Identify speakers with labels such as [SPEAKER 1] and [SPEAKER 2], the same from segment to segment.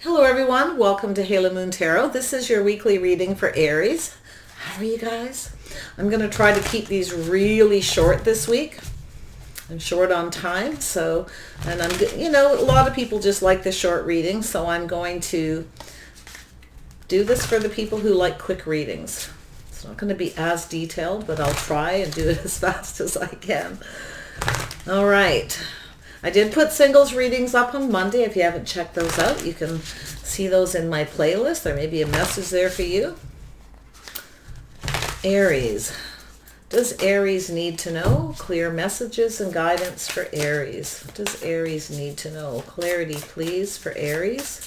[SPEAKER 1] Hello everyone, welcome to Halo Moon Tarot. This is your weekly reading for Aries. How are you guys? I'm going to try to keep these really short this week. I'm short on time, and a lot of people just like the short readings, so I'm going to do this for the people who like quick readings. It's not going to be as detailed, but I'll try and do it as fast as I can. All right. I did put singles readings up on Monday. If you haven't checked those out, you can see those in my playlist. There may be a message there for you. Aries. Does Aries need to know? Clear messages and guidance for Aries. What does Aries need to know? Clarity, please, for Aries.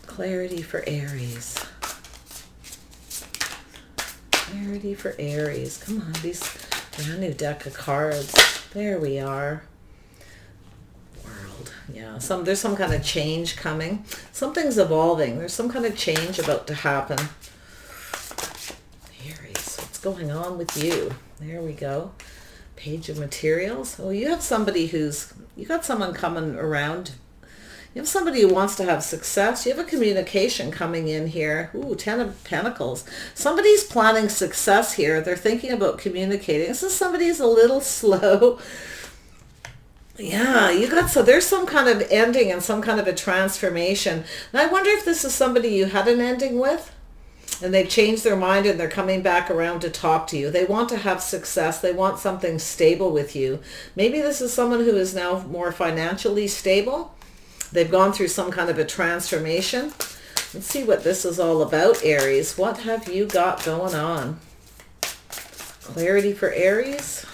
[SPEAKER 1] Clarity for Aries. Clarity for Aries. Come on, these brand new deck of cards. There we are. Yeah, there's some kind of change coming. Something's evolving. There's some kind of change about to happen. Aries, what's going on with you? There we go. Page of materials. Oh, you have somebody you got someone coming around. You have somebody who wants to have success. You have a communication coming in here. Ooh, 10 of Pentacles. Somebody's planning success here. They're thinking about communicating. This is somebody who's a little slow. Yeah, there's some kind of ending and some kind of a transformation. And I wonder if this is somebody you had an ending with and they've changed their mind and they're coming back around to talk to you. They want to have success. They want something stable with you. Maybe this is someone who is now more financially stable. They've gone through some kind of a transformation. Let's see what this is all about, Aries. What have you got going on? Clarity for Aries.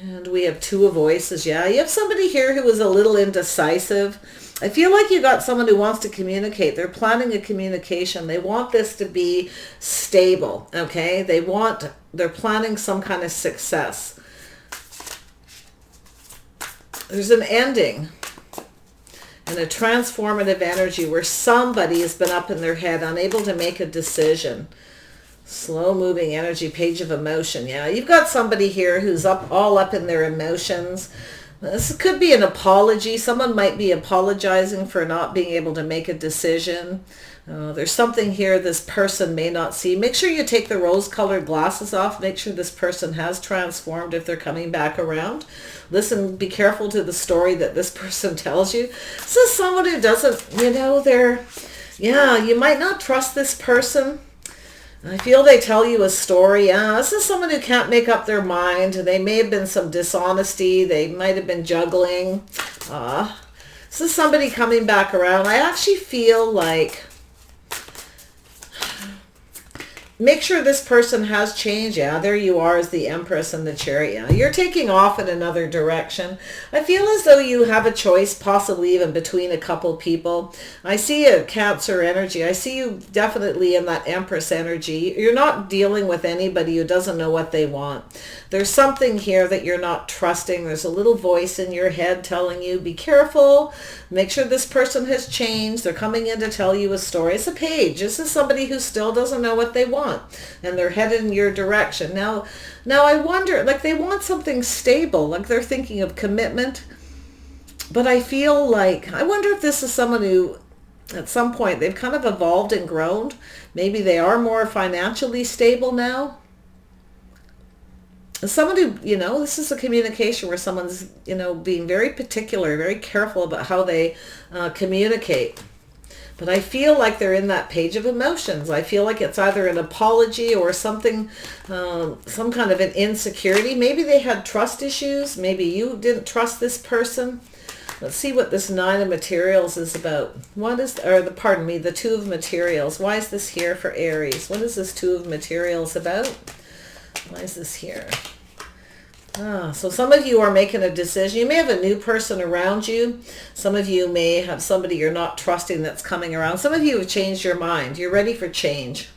[SPEAKER 1] And we have Two of Voices. Yeah, you have somebody here who is a little indecisive. I feel like you got someone who wants to communicate. They're planning a communication. They want this to be stable, okay? They're planning some kind of success. There's an ending and a transformative energy where somebody has been up in their head, unable to make a decision. Slow moving energy, Page of Emotion. Yeah, you've got somebody here who's all up in their emotions. This could be an apology. Someone might be apologizing for not being able to make a decision. There's something here this person may not see. Make sure you take the rose-colored glasses off. Make sure this person has transformed if they're coming back around. Listen, be careful to the story that this person tells you. This is someone who doesn't, you might not trust this person. I feel they tell you a story. This is someone who can't make up their mind. They may have been some dishonesty. They might have been juggling. This is somebody coming back around. I actually feel like, make sure this person has changed. Yeah, there you are as the Empress and the Chariot. Yeah, you're taking off in another direction. I feel as though you have a choice, possibly even between a couple people. I see a Cancer energy. I see you definitely in that Empress energy. You're not dealing with anybody who doesn't know what they want. There's something here that you're not trusting. There's a little voice in your head telling you, be careful. Make sure this person has changed. They're coming in to tell you a story. It's a Page. This is somebody who still doesn't know what they want. And they're headed in your direction. Now I wonder, like they want something stable, like they're thinking of commitment. But I feel like, I wonder if this is someone who, at some point, they've kind of evolved and grown. Maybe they are more financially stable now. Someone who, this is a communication where someone's, being very particular, very careful about how they communicate. But I feel like they're in that Page of Emotions. I feel like it's either an apology or something, some kind of an insecurity. Maybe they had trust issues. Maybe you didn't trust this person. Let's see what this Nine of Materials is about. The Two of Materials. Why is this here for Aries? What is this Two of Materials about? Why is this here? So some of you are making a decision. You may have a new person around you. Some of you may have somebody you're not trusting that's coming around. Some of you have changed your mind. You're ready for change.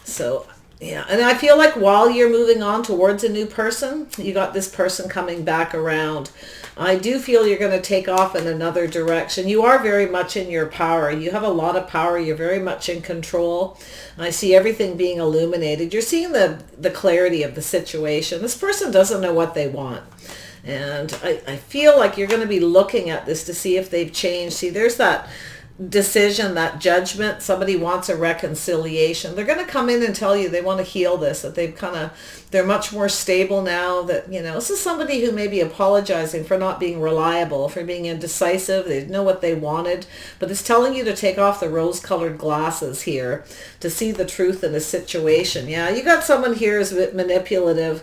[SPEAKER 1] So, yeah. And I feel like while you're moving on towards a new person, you got this person coming back around. I do feel you're going to take off in another direction. You are very much in your power. You have a lot of power. You're very much in control. I see everything being illuminated. You're seeing the clarity of the situation. This person doesn't know what they want. And I feel like you're going to be looking at this to see if they've changed. See, there's that decision, that judgment. Somebody wants a reconciliation. They're going to come in and tell you they want to heal this, that they're much more stable now, that, this is somebody who may be apologizing for not being reliable, for being indecisive. They didn't know what they wanted, but it's telling you to take off the rose-colored glasses here to see the truth in a situation. Yeah, you got someone here who's a bit manipulative.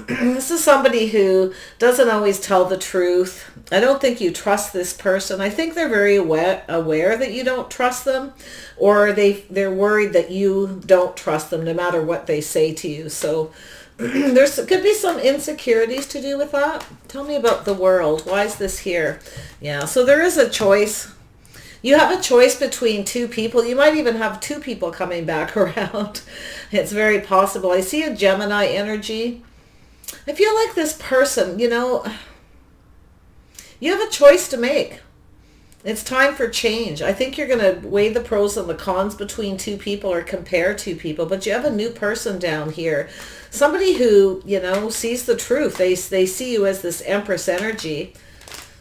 [SPEAKER 1] This is somebody who doesn't always tell the truth. I don't think you trust this person. I think they're very aware that you don't trust them, or they're worried that you don't trust them no matter what they say to you. So there could be some insecurities to do with that. Tell me about the world. Why is this here? Yeah, so there is a choice. You have a choice between two people. You might even have two people coming back around. It's very possible. I see a Gemini energy. I feel like this person, you have a choice to make. It's time for change. I think you're going to weigh the pros and the cons between two people or compare two people, but you have a new person down here. Somebody who, sees the truth. They see you as this Empress energy.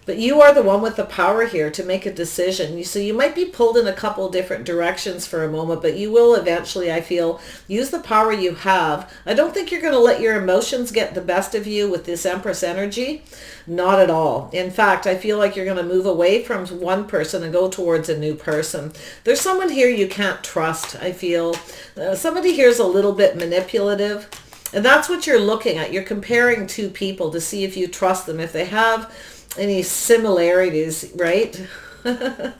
[SPEAKER 1] But you are the one with the power here to make a decision. So you might be pulled in a couple different directions for a moment, but you will eventually, I feel, use the power you have. I don't think you're going to let your emotions get the best of you with this Empress energy. Not at all. In fact, I feel like you're going to move away from one person and go towards a new person. There's someone here you can't trust, I feel. Somebody here is a little bit manipulative. And that's what you're looking at. You're comparing two people to see if you trust them, if they have any similarities, right? Yeah,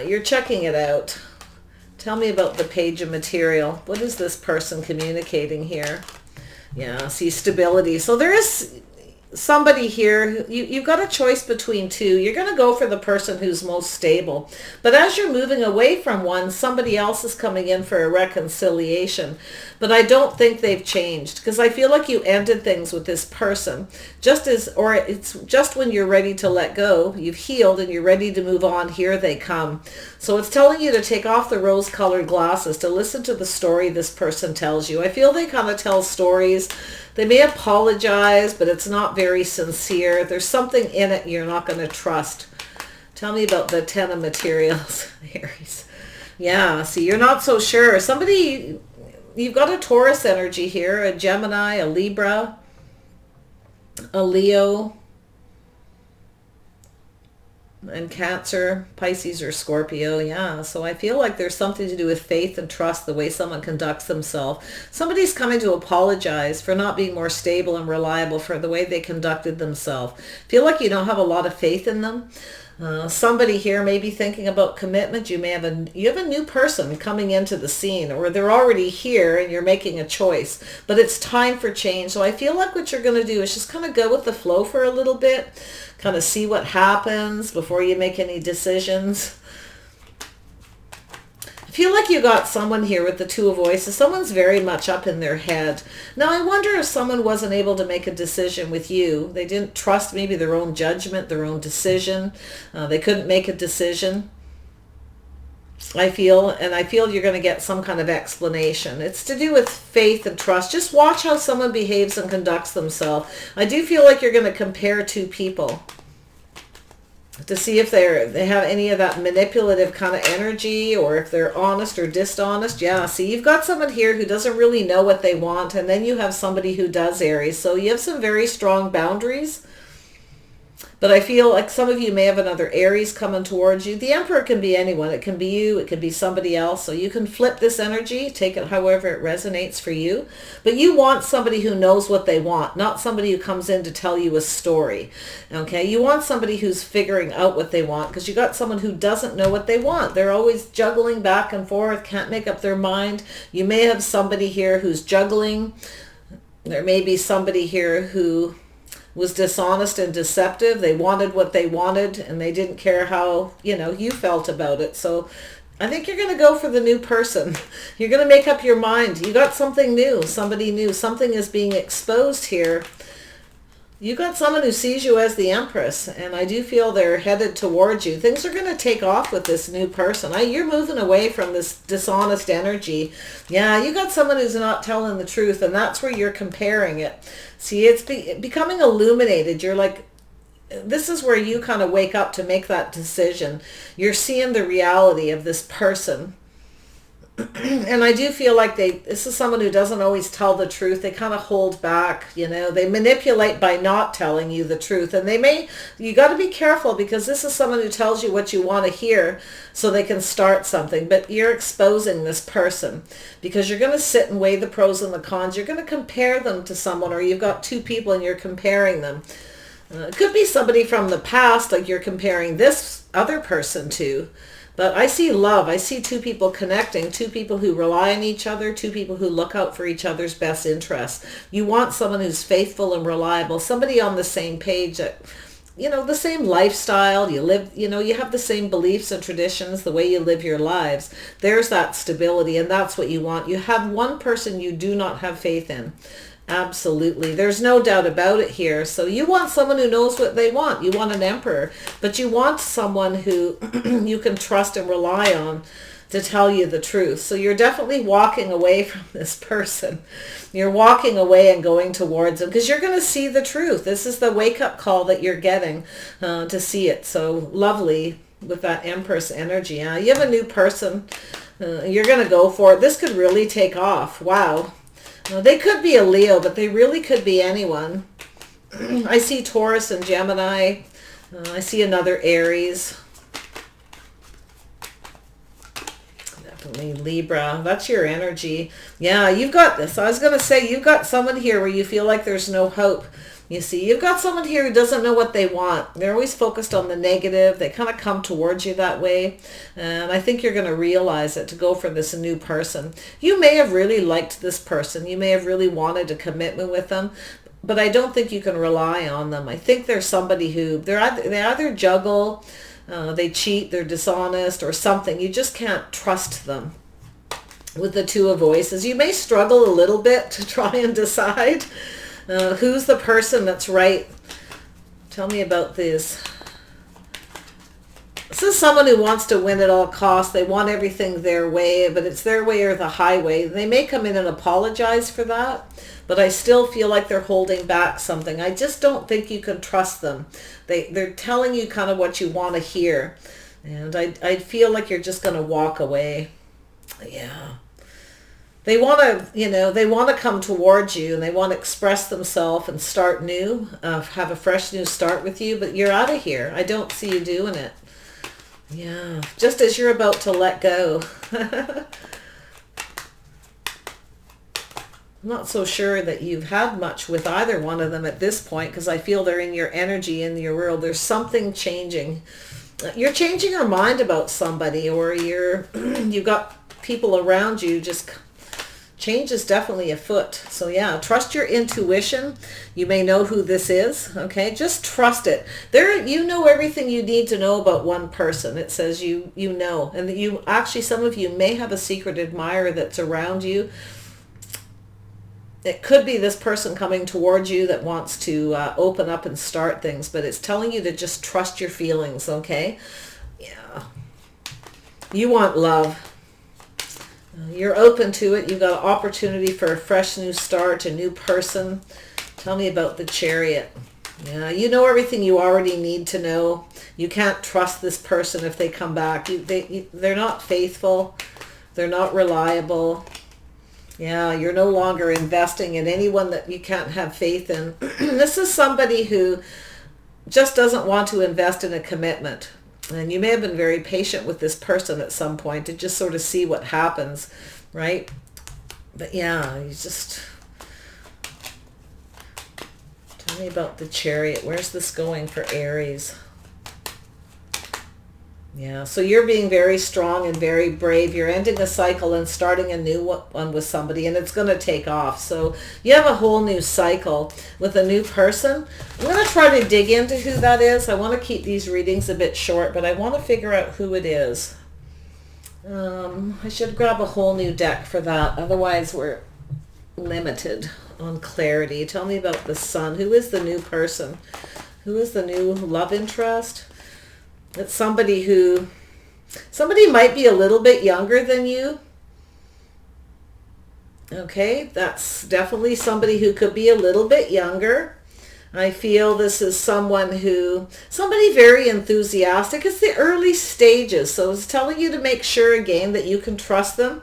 [SPEAKER 1] you're checking it out. Tell me about the page of material. What is this person communicating here? Yeah, see, stability. So there is somebody here, you've got a choice between two. You're going to go for the person who's most stable. But as you're moving away from one, somebody else is coming in for a reconciliation. But I don't think they've changed, because I feel like you ended things with this person. Or it's just when you're ready to let go, you've healed and you're ready to move on, here they come. So it's telling you to take off the rose-colored glasses, to listen to the story this person tells you. I feel they kind of tell stories. They may apologize, but it's not very sincere. There's something in it you're not going to trust. Tell me about the Ten of Materials, Aries. Yeah, see, you're not so sure. Somebody, you've got a Taurus energy here, a Gemini, a Libra, a Leo, and Cancer, Pisces, or Scorpio. Yeah, so I feel like there's something to do with faith and trust, the way someone conducts themselves. Somebody's coming to apologize for not being more stable and reliable, for the way they conducted themselves. Feel like you don't have a lot of faith in them. Somebody here may be thinking about commitment. You have a new person coming into the scene, or they're already here and you're making a choice, but it's time for change. So I feel like what you're going to do is just kind of go with the flow for a little bit, kind of see what happens before you make any decisions. I feel like you got someone here with the Two of Voices. Someone's very much up in their head. Now, I wonder if someone wasn't able to make a decision with you. They didn't trust maybe their own judgment, their own decision. They couldn't make a decision. I feel you're going to get some kind of explanation. It's to do with faith and trust. Just watch how someone behaves and conducts themselves. I do feel like you're going to compare two people to see if they have any of that manipulative kind of energy, or if they're honest or dishonest. Yeah, see, you've got someone here who doesn't really know what they want, and then you have somebody who does, Aries. So you have some very strong boundaries. But I feel like some of you may have another Aries coming towards you. The Emperor can be anyone. It can be you. It can be somebody else. So you can flip this energy, take it however it resonates for you. But you want somebody who knows what they want, not somebody who comes in to tell you a story. Okay? You want somebody who's figuring out what they want, because you got someone who doesn't know what they want. They're always juggling back and forth, can't make up their mind. You may have somebody here who's juggling. There may be somebody here who was dishonest and deceptive. They wanted what they wanted, and they didn't care how, you felt about it. So I think you're going to go for the new person. You're going to make up your mind. You got something new, somebody new. Something is being exposed here. You got someone who sees you as the Empress, and I do feel they're headed towards you. Things are going to take off with this new person. You're moving away from this dishonest energy. Yeah, you got someone who's not telling the truth, and that's where you're comparing it. See, it's becoming illuminated. You're like, this is where you kind of wake up to make that decision. You're seeing the reality of this person. And I do feel like this is someone who doesn't always tell the truth. They kind of hold back, they manipulate by not telling you the truth. And you got to be careful, because this is someone who tells you what you want to hear so they can start something. But you're exposing this person, because you're going to sit and weigh the pros and the cons. You're going to compare them to someone, or you've got two people and you're comparing them. It could be somebody from the past, like you're comparing this other person to. But I see love. I see two people connecting, two people who rely on each other, two people who look out for each other's best interests. You want someone who's faithful and reliable, somebody on the same page, that, the same lifestyle. You live, you have the same beliefs and traditions, the way you live your lives. There's that stability, and that's what you want. You have one person you do not have faith in. Absolutely. There's no doubt about it here. So you want someone who knows what they want. You want an emperor, but you want someone who you can trust and rely on to tell you the truth. So you're definitely walking away from this person. You're walking away and going towards them, because you're going to see the truth. This is the wake-up call that you're getting to see it. So lovely with that Empress energy. You have a new person. You're going to go for it. This could really take off. Wow. They could be a Leo, but they really could be anyone. I see Taurus and Gemini. I see another Aries. Definitely Libra. That's your energy. Yeah, you've got this. I was going to say, you've got someone here where you feel like there's no hope. You see, you've got someone here who doesn't know what they want. They're always focused on the negative. They kind of come towards you that way. And I think you're going to realize it to go for this new person. You may have really liked this person. You may have really wanted a commitment with them. But I don't think you can rely on them. I think there's somebody who, they either juggle, they cheat, they're dishonest or something. You just can't trust them. With the Two of Voices, you may struggle a little bit to try and decide who's the person that's right. Tell me about this. This is someone who wants to win at all costs. They want everything their way, but it's their way or the highway. They may come in and apologize for that, but I still feel like they're holding back something. I just don't think you can trust them. They're telling you kind of what you want to hear, and I feel like you're just going to walk away. Yeah. They want to, they want to come towards you, and they want to express themselves and start new, have a fresh new start with you, but you're out of here. I don't see you doing it. Yeah, just as you're about to let go. I'm not so sure that you've had much with either one of them at this point, because I feel they're in your energy, in your world. There's something changing. You're changing your mind about somebody, or you've got people around you. Just change is definitely afoot. So yeah, trust your intuition. You may know who this is. Okay, just trust it. You know everything you need to know about one person. It says you know, and that you actually, some of you may have a secret admirer that's around you. It could be this person coming towards you that wants to open up and start things, but it's telling you to just trust your feelings. Okay, yeah. You want love. You're open to it. You've got an opportunity for a fresh new start, a new person. Tell me about the Chariot. Yeah, you know everything you already need to know. You can't trust this person if they come back. They're not faithful. They're not reliable. Yeah, you're no longer investing in anyone that you can't have faith in. This is somebody who just doesn't want to invest in a commitment. And you may have been very patient with this person at some point to just sort of see what happens, right? But yeah, you just... Tell me about the Chariot. Where's this going for Aries? Yeah, so you're being very strong and very brave. You're ending a cycle and starting a new one with somebody, and it's going to take off. So you have a whole new cycle with a new person. I'm going to try to dig into who that is. I want to keep these readings a bit short, but I want to figure out who it is. I should grab a whole new deck for that. Otherwise, we're limited. on clarity. Tell me about the Sun. Who is the new person? Who is the new love interest? It's somebody might be a little bit younger than you. Okay, that's definitely somebody who could be a little bit younger. I feel this is somebody very enthusiastic. It's the early stages, so it's telling you to make sure again that you can trust them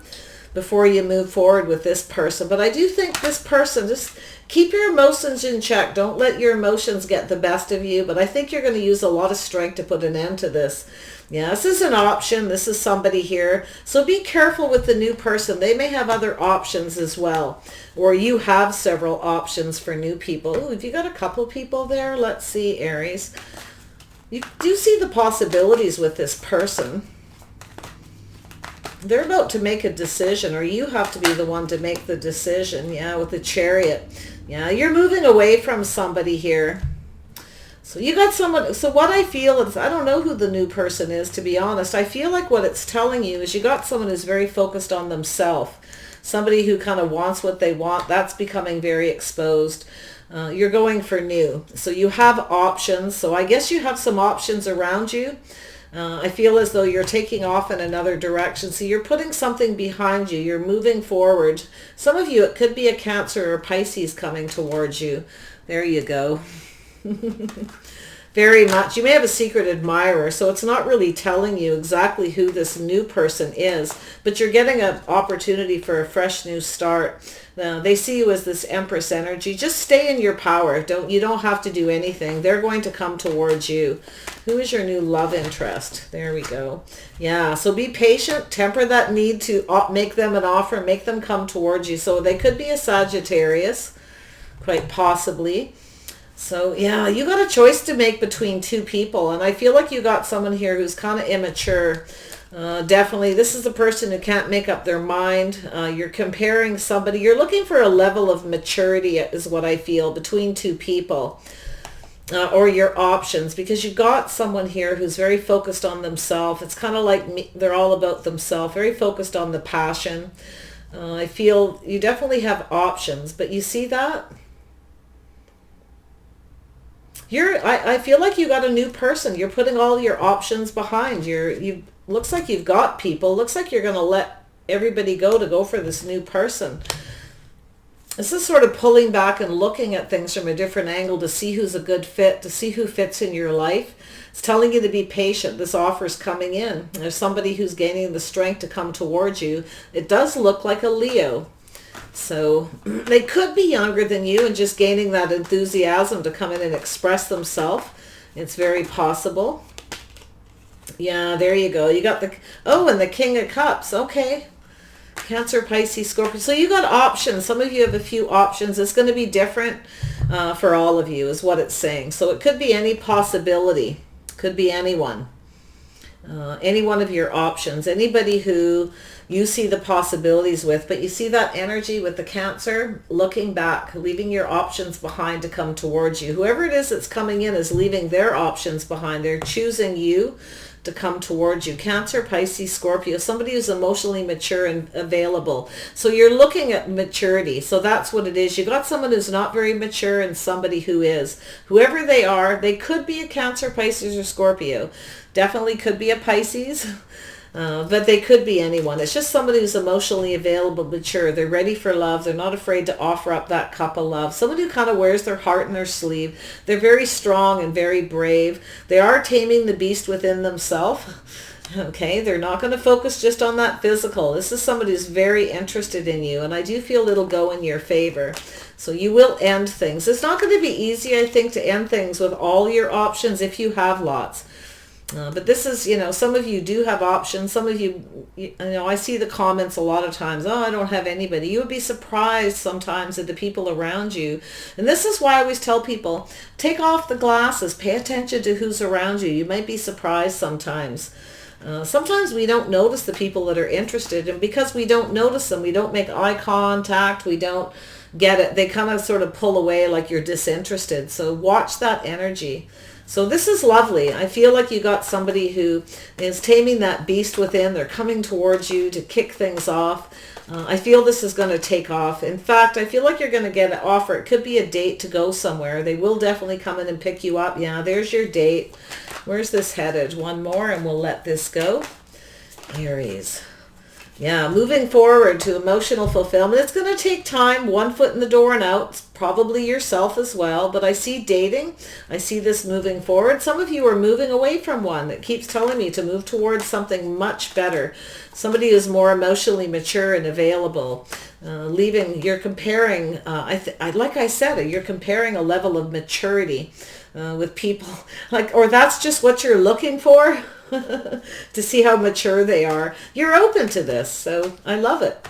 [SPEAKER 1] before you move forward with this person. But I do think this person, just keep your emotions in check. Don't let your emotions get the best of you. But I think you're going to use a lot of strength to put an end to this. Yeah, this is an option. This is somebody here. So be careful with the new person. They may have other options as well. Or you have several options for new people. Ooh, have you got a couple people there? Let's see, Aries. You do see the possibilities with this person. They're about to make a decision, or you have to be the one to make the decision. Yeah, with the Chariot. Yeah, you're moving away from somebody here. So you got someone, so what I feel is, I don't know who the new person is, to be honest. I feel like what it's telling you is you got someone who's very focused on themselves. Somebody who kind of wants what they want. That's becoming very exposed. You're going for new. So you have options. So I guess you have some options around you. I feel as though you're taking off in another direction. So you're putting something behind you. You're moving forward. Some of you, it could be a Cancer or Pisces coming towards you. There you go. Very much. You may have a secret admirer, so it's not really telling you exactly who this new person is, but you're getting an opportunity for a fresh new start. They see you as this Empress energy. Just stay in your power. You don't have to do anything. They're going to come towards you. Who is your new love interest? There we go. Yeah, so be patient. Temper that need to make them an offer. Make them come towards you. So they could be a Sagittarius, quite possibly. So yeah, you got a choice to make between two people, and I feel like you got someone here who's kind of immature. Definitely, this is a person who can't make up their mind. You're comparing somebody. You're looking for a level of maturity is what I feel between two people, or your options, because you got someone here who's very focused on themselves. It's kind of like me. They're all about themselves, very focused on the passion. I feel you definitely have options, but you see that? I feel like you got a new person. You're putting all your options behind. Looks like you've got people. Looks like you're going to let everybody go for this new person. This is sort of pulling back and looking at things from a different angle to see who's a good fit, to see who fits in your life. It's telling you to be patient. This offer's coming in. There's somebody who's gaining the strength to come towards you. It does look like a Leo. So they could be younger than you and just gaining that enthusiasm to come in and express themselves. It's very possible. Yeah, there you go. You got and the King of Cups. Okay. Cancer, Pisces, Scorpio. So you got options. Some of you have a few options. It's going to be different for all of you is what it's saying. So it could be any possibility. Could be anyone. Any one of your options. Anybody who you see the possibilities with, but you see that energy with the Cancer looking back, leaving your options behind to come towards you. Whoever it is that's coming in is leaving their options behind. They're choosing you to come towards you. Cancer, Pisces, Scorpio, somebody who's emotionally mature and available. So you're looking at maturity. So that's what it is. You got someone who's not very mature and somebody who is. Whoever they are, they could be a Cancer, Pisces, or Scorpio. Definitely could be a Pisces. But they could be anyone. It's just somebody who's emotionally available, mature. They're ready for love. They're not afraid to offer up that cup of love. Somebody who kind of wears their heart in their sleeve. They're very strong and very brave. They are taming the beast within themselves. Okay, they're not going to focus just on that physical. This is somebody who's very interested in you, and I do feel it'll go in your favor. So you will end things. It's not going to be easy, I think, to end things with all your options if you have lots. But this is, some of you do have options. Some of you, I see the comments a lot of times, I don't have anybody. You would be surprised sometimes at the people around you. And this is why I always tell people, take off the glasses, pay attention to who's around you. You might be surprised sometimes. Sometimes we don't notice the people that are interested, and because we don't notice them, we don't make eye contact, we don't get it. They kind of sort of pull away like you're disinterested. So watch that energy. So this is lovely. I feel like you got somebody who is taming that beast within. They're coming towards you to kick things off. I feel this is going to take off. In fact, I feel like you're going to get an offer. It could be a date to go somewhere. They will definitely come in and pick you up. Yeah, there's your date. Where's this headed? One more and we'll let this go. Aries. Yeah, moving forward to emotional fulfillment. It's going to take time, one foot in the door and out, probably yourself as well. But I see dating. I see this moving forward. Some of you are moving away from one. It keeps telling me to move towards something much better. Somebody who's more emotionally mature and available. You're comparing, like I said, you're comparing a level of maturity with people. Or that's just what you're looking for. To see how mature they are. You're open to this, so I love it.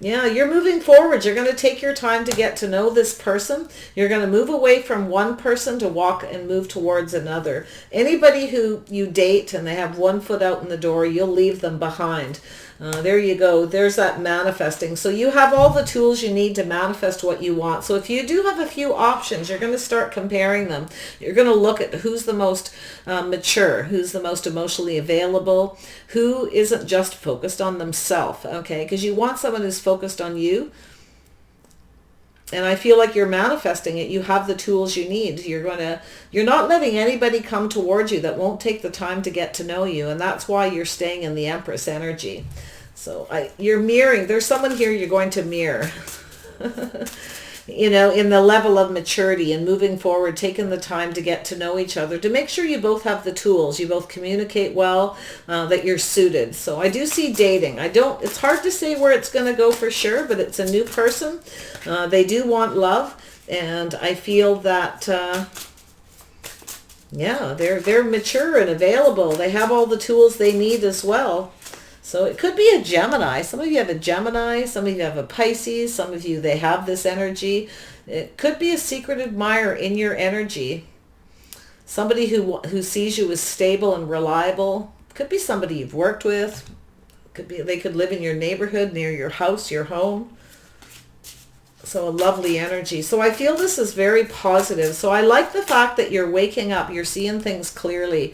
[SPEAKER 1] Yeah, you're moving forward. You're going to take your time to get to know this person. You're going to move away from one person to walk and move towards another. Anybody who you date and they have one foot out in the door, you'll leave them behind. There you go. There's that manifesting. So you have all the tools you need to manifest what you want. So if you do have a few options, you're going to start comparing them. You're going to look at who's the most mature, who's the most emotionally available, who isn't just focused on themselves, okay? Because you want someone who's focused on you. And I feel like you're manifesting it. You have the tools you need. You're not letting anybody come towards you that won't take the time to get to know you. And that's why you're staying in the Empress energy. So you're mirroring. There's someone here you're going to mirror. In the level of maturity and moving forward, taking the time to get to know each other, to make sure you both have the tools, you both communicate well, that you're suited. So I do see dating. It's hard to say where it's going to go for sure, but it's a new person. They do want love, and I feel that, they're mature and available. They have all the tools they need as well. So it could be a Gemini. Some of you have a Gemini. Some of you have a Pisces. Some of you, they have this energy. It could be a secret admirer in your energy. Somebody who sees you as stable and reliable. Could be somebody you've worked with. They could live in your neighborhood, near your house, your home. So a lovely energy. So I feel this is very positive. So I like the fact that you're waking up. You're seeing things clearly.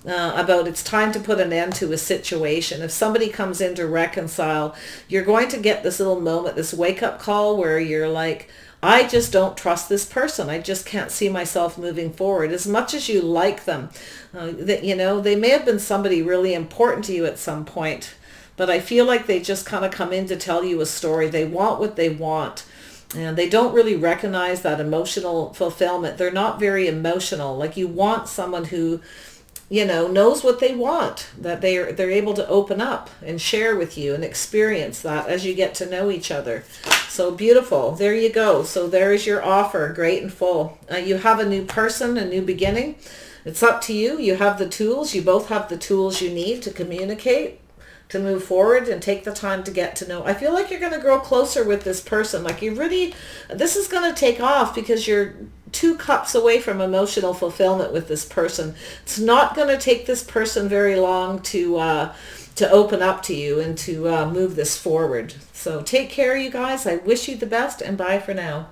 [SPEAKER 1] About it's time to put an end to a situation. If somebody comes in to reconcile, you're going to get this little moment, this wake-up call where you're like, I just don't trust this person. I just can't see myself moving forward. As much as you like them, they may have been somebody really important to you at some point, but I feel like they just kind of come in to tell you a story. They want what they want. And they don't really recognize that emotional fulfillment. They're not very emotional. Like you want someone who knows what they want, that they're able to open up and share with you and experience that as you get to know each other. So beautiful. There you go. So there is your offer, great and full. You have a new person, a new beginning. It's up to you. You have the tools. You both have the tools you need to communicate, to move forward and take the time to get to know. I feel like you're going to grow closer with this person. Like this is going to take off because you're 2 cups away from emotional fulfillment with this person. It's not going to take this person very long to open up to you and to move this forward. So take care, you guys. I wish you the best, and bye for now.